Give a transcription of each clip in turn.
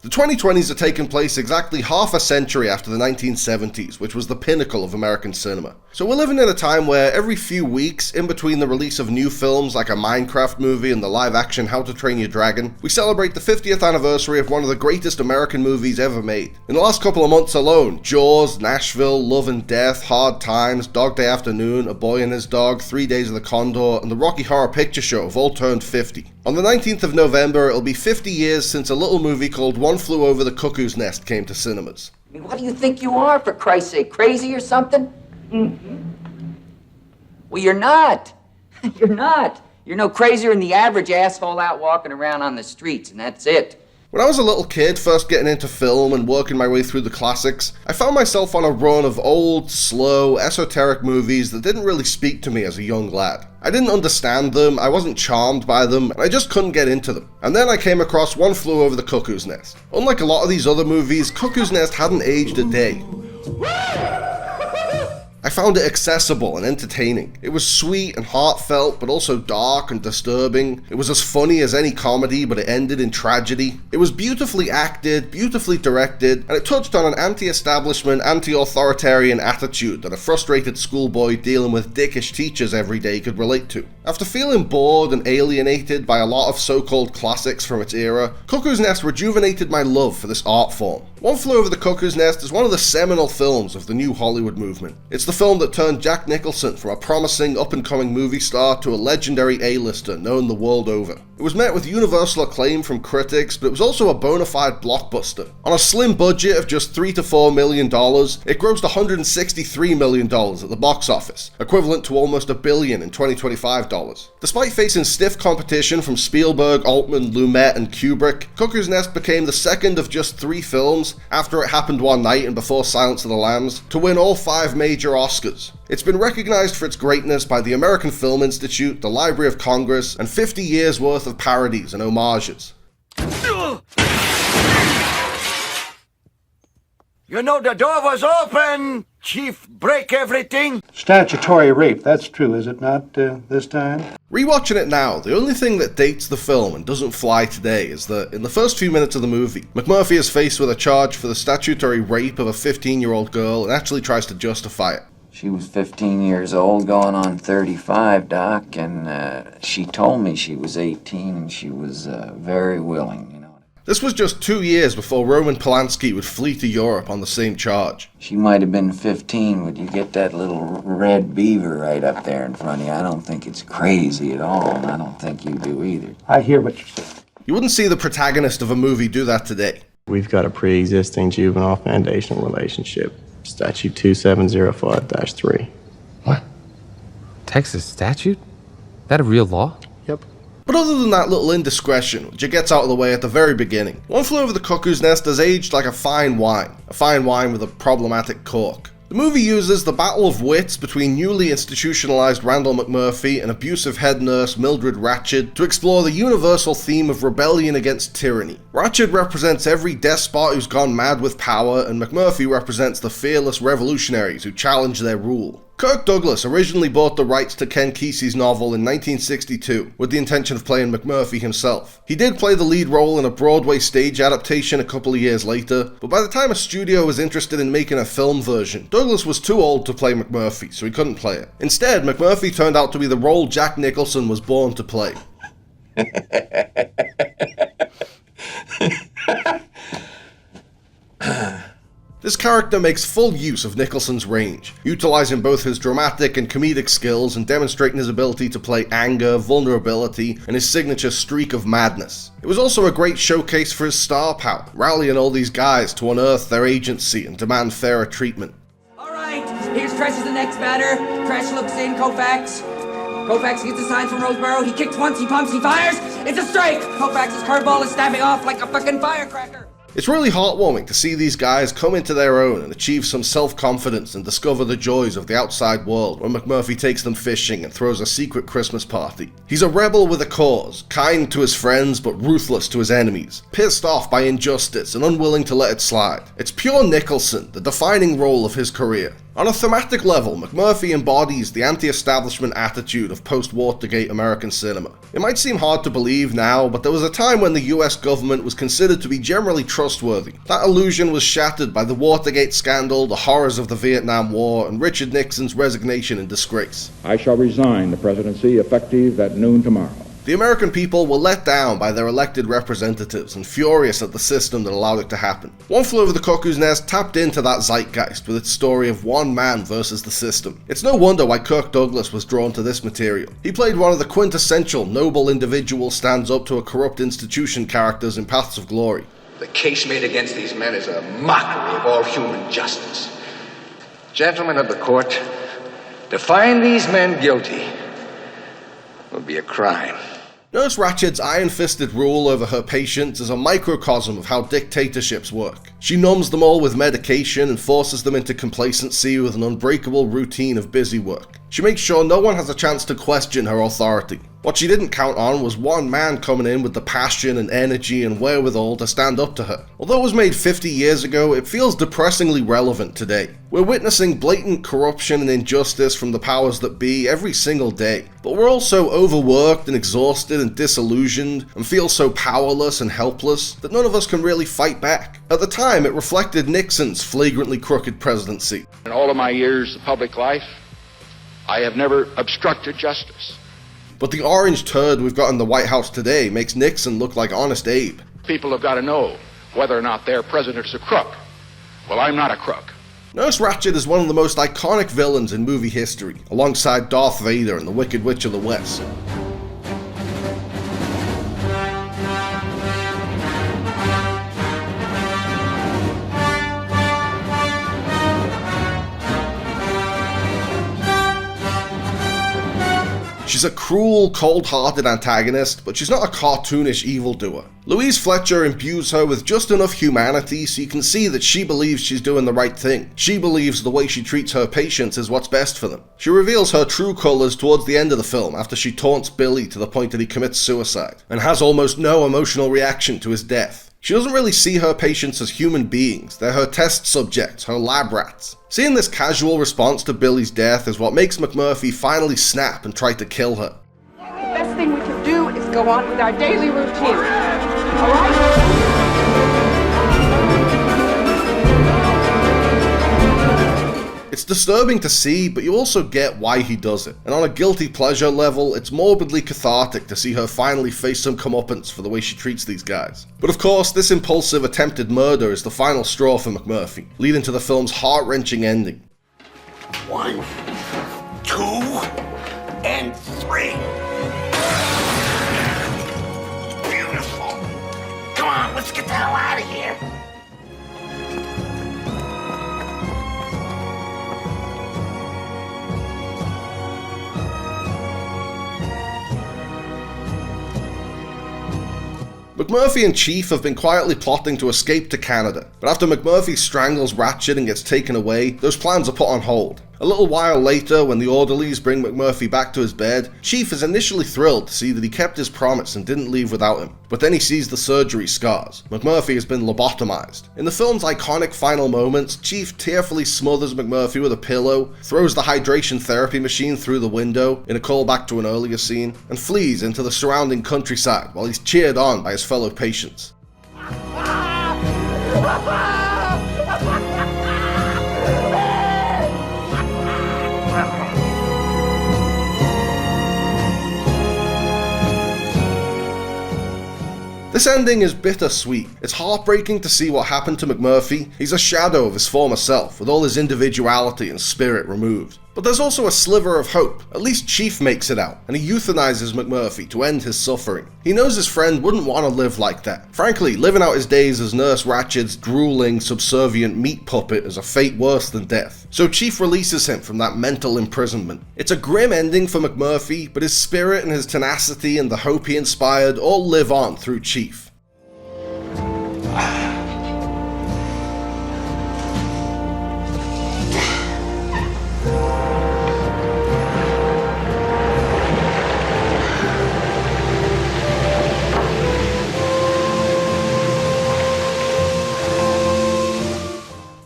The 2020s are taking place exactly half a century after the 1970s, which was the pinnacle of American cinema. So we're living in a time where every few weeks, in between the release of new films like a Minecraft movie and the live-action How to Train Your Dragon, we celebrate the 50th anniversary of one of the greatest American movies ever made. In the last couple of months alone, Jaws, Nashville, Love and Death, Hard Times, Dog Day Afternoon, A Boy and His Dog, 3 Days of the Condor, and the Rocky Horror Picture Show have all turned 50. On the 19th of November, it'll be 50 years since a little movie called One Flew Over the Cuckoo's Nest came to cinemas. I mean, what do you think you are, for Christ's sake? Crazy or something? Well, you're not. You're not. You're no crazier than the average asshole out walking around on the streets, and that's it. When I was a little kid, first getting into film and working my way through the classics, I found myself on a run of old, slow, esoteric movies that didn't really speak to me as a young lad. I didn't understand them, I wasn't charmed by them, and I just couldn't get into them. And then I came across One Flew Over the Cuckoo's Nest. Unlike a lot of these other movies, Cuckoo's Nest hadn't aged a day. I found it accessible and entertaining. It was sweet and heartfelt, but also dark and disturbing. It was as funny as any comedy, but it ended in tragedy. It was beautifully acted, beautifully directed, and it touched on an anti-establishment, anti-authoritarian attitude that a frustrated schoolboy dealing with dickish teachers every day could relate to. After feeling bored and alienated by a lot of so-called classics from its era, Cuckoo's Nest rejuvenated my love for this art form. One Flew Over the Cuckoo's Nest is one of the seminal films of the new Hollywood movement. It's the film that turned Jack Nicholson from a promising up-and-coming movie star to a legendary A-lister known the world over. It was met with universal acclaim from critics, but it was also a bona fide blockbuster. On a slim budget of just $3 to $4 million, it grossed $163 million at the box office, equivalent to almost $1 billion in 2025 dollars. Despite facing stiff competition from Spielberg, Altman, Lumet, and Kubrick, Cuckoo's Nest became the second of just 3 films, after It Happened One Night and Before Silence of the Lambs, to win all 5 major Oscars. It's been recognized for its greatness by the American Film Institute, the Library of Congress, and 50 years worth of parodies and homages. You know the door was open! Chief, break everything! Statutory rape, that's true, is it not, this time? Rewatching it now, the only thing that dates the film and doesn't fly today is that in the first few minutes of the movie, McMurphy is faced with a charge for the statutory rape of a 15-year-old girl and actually tries to justify it. She was 15 years old, going on 35, Doc, and she told me she was 18, and she was very willing, you know. This was just 2 years before Roman Polanski would flee to Europe on the same charge. She might have been 15, but you get that little red beaver right up there in front of you. I don't think it's crazy at all, and I don't think you do either. I hear what you're saying. You wouldn't see the protagonist of a movie do that today. We've got a pre-existing juvenile foundational relationship. Statute 2705-3. What? Texas statute? That a real law? Yep. But other than that little indiscretion, which it gets out of the way at the very beginning, One Flew Over the Cuckoo's Nest has aged like a fine wine with a problematic cork. The movie uses the battle of wits between newly institutionalized Randall McMurphy and abusive head nurse Mildred Ratched to explore the universal theme of rebellion against tyranny. Ratched represents every despot who's gone mad with power, and McMurphy represents the fearless revolutionaries who challenge their rule. Kirk Douglas originally bought the rights to Ken Kesey's novel in 1962 with the intention of playing McMurphy himself. He did play the lead role in a Broadway stage adaptation a couple of years later, but by the time a studio was interested in making a film version, Douglas was too old to play McMurphy, so he couldn't play it. Instead, McMurphy turned out to be the role Jack Nicholson was born to play. This character makes full use of Nicholson's range, utilizing both his dramatic and comedic skills and demonstrating his ability to play anger, vulnerability, and his signature streak of madness. It was also a great showcase for his star power, rallying all these guys to unearth their agency and demand fairer treatment. Alright, here's Tresh as the next batter. Tresh looks in, Koufax. Koufax gets a sign from Roseboro. He kicks once, he pumps, he fires. It's a strike! Koufax's curveball is snapping off like a fucking firecracker. It's really heartwarming to see these guys come into their own and achieve some self-confidence and discover the joys of the outside world when McMurphy takes them fishing and throws a secret Christmas party. He's a rebel with a cause, kind to his friends but ruthless to his enemies, pissed off by injustice and unwilling to let it slide. It's pure Nicholson, the defining role of his career. On a thematic level, McMurphy embodies the anti-establishment attitude of post-Watergate American cinema. It might seem hard to believe now, but there was a time when the US government was considered to be generally trustworthy. That illusion was shattered by the Watergate scandal, the horrors of the Vietnam War, and Richard Nixon's resignation in disgrace. I shall resign the presidency effective at noon tomorrow. The American people were let down by their elected representatives and furious at the system that allowed it to happen. One Flew Over the Cuckoo's Nest tapped into that zeitgeist with its story of one man versus the system. It's no wonder why Kirk Douglas was drawn to this material. He played one of the quintessential noble individual stands up to a corrupt institution characters in Paths of Glory. The case made against these men is a mockery of all human justice. Gentlemen of the court, to find these men guilty would be a crime. Nurse Ratched's iron-fisted rule over her patients is a microcosm of how dictatorships work. She numbs them all with medication and forces them into complacency with an unbreakable routine of busy work. She makes sure no one has a chance to question her authority. What she didn't count on was one man coming in with the passion and energy and wherewithal to stand up to her. Although it was made 50 years ago, it feels depressingly relevant today. We're witnessing blatant corruption and injustice from the powers that be every single day, but we're also overworked and exhausted and disillusioned and feel so powerless and helpless that none of us can really fight back. At the time, it reflected Nixon's flagrantly crooked presidency. In all of my years of public life, I have never obstructed justice. But the orange turd we've got in the White House today makes Nixon look like Honest Abe. People have got to know whether or not their president is a crook. Well, I'm not a crook. Nurse Ratched is one of the most iconic villains in movie history, alongside Darth Vader and the Wicked Witch of the West. She's a cruel, cold-hearted antagonist, but she's not a cartoonish evildoer. Louise Fletcher imbues her with just enough humanity so you can see that she believes she's doing the right thing. She believes the way she treats her patients is what's best for them. She reveals her true colours towards the end of the film after she taunts Billy to the point that he commits suicide, and has almost no emotional reaction to his death. She doesn't really see her patients as human beings, they're her test subjects, her lab rats. Seeing this casual response to Billy's death is what makes McMurphy finally snap and try to kill her. The best thing we can do is go on with our daily routine. All right? It's disturbing to see, but you also get why he does it. And on a guilty pleasure level, it's morbidly cathartic to see her finally face some comeuppance for the way she treats these guys. But of course, this impulsive attempted murder is the final straw for McMurphy, leading to the film's heart-wrenching ending. 1, 2, and 3. Beautiful. Come on, let's get the hell out of here. McMurphy and Chief have been quietly plotting to escape to Canada, but after McMurphy strangles Ratched and gets taken away, those plans are put on hold. A little while later, when the orderlies bring McMurphy back to his bed, Chief is initially thrilled to see that he kept his promise and didn't leave without him. But then he sees the surgery scars. McMurphy has been lobotomized. In the film's iconic final moments, Chief tearfully smothers McMurphy with a pillow, throws the hydration therapy machine through the window, in a callback to an earlier scene, and flees into the surrounding countryside while he's cheered on by his fellow patients. This ending is bittersweet. It's heartbreaking to see what happened to McMurphy. He's a shadow of his former self, with all his individuality and spirit removed. But there's also a sliver of hope. At least Chief makes it out, and he euthanizes McMurphy to end his suffering. He knows his friend wouldn't want to live like that. Frankly, living out his days as Nurse Ratched's drooling, subservient meat puppet is a fate worse than death. So Chief releases him from that mental imprisonment. It's a grim ending for McMurphy, but his spirit and his tenacity and the hope he inspired all live on through Chief.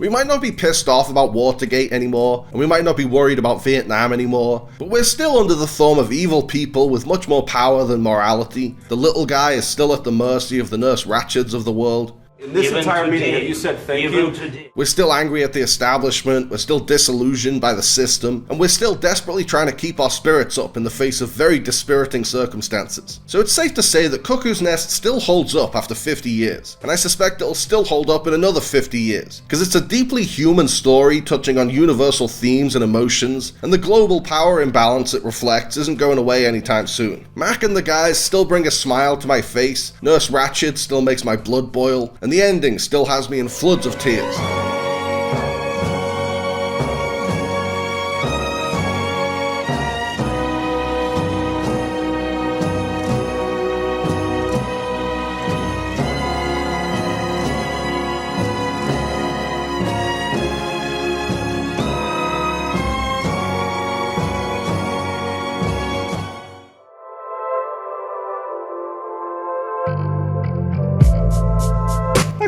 We We might not be pissed off about Watergate anymore, and we might not be worried about Vietnam anymore, but we're still under the thumb of evil people with much more power than morality. The little guy is still at the mercy of the Nurse Ratcheds of the world. In this entire meeting, have you said thank you? We're still angry at the establishment, we're still disillusioned by the system, and we're still desperately trying to keep our spirits up in the face of very dispiriting circumstances. So it's safe to say that Cuckoo's Nest still holds up after 50 years, and I suspect it'll still hold up in another 50 years, because it's a deeply human story touching on universal themes and emotions, and the global power imbalance it reflects isn't going away anytime soon. Mac and the guys still bring a smile to my face, Nurse Ratched still makes my blood boil, and the ending still has me in floods of tears.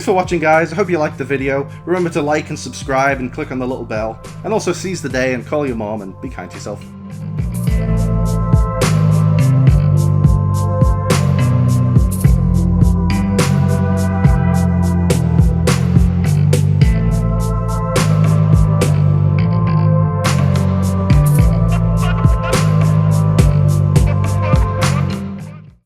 Thanks for watching, guys. I hope you liked the video. Remember to like and subscribe and click on the little bell. And also seize the day and call your mom and be kind to yourself.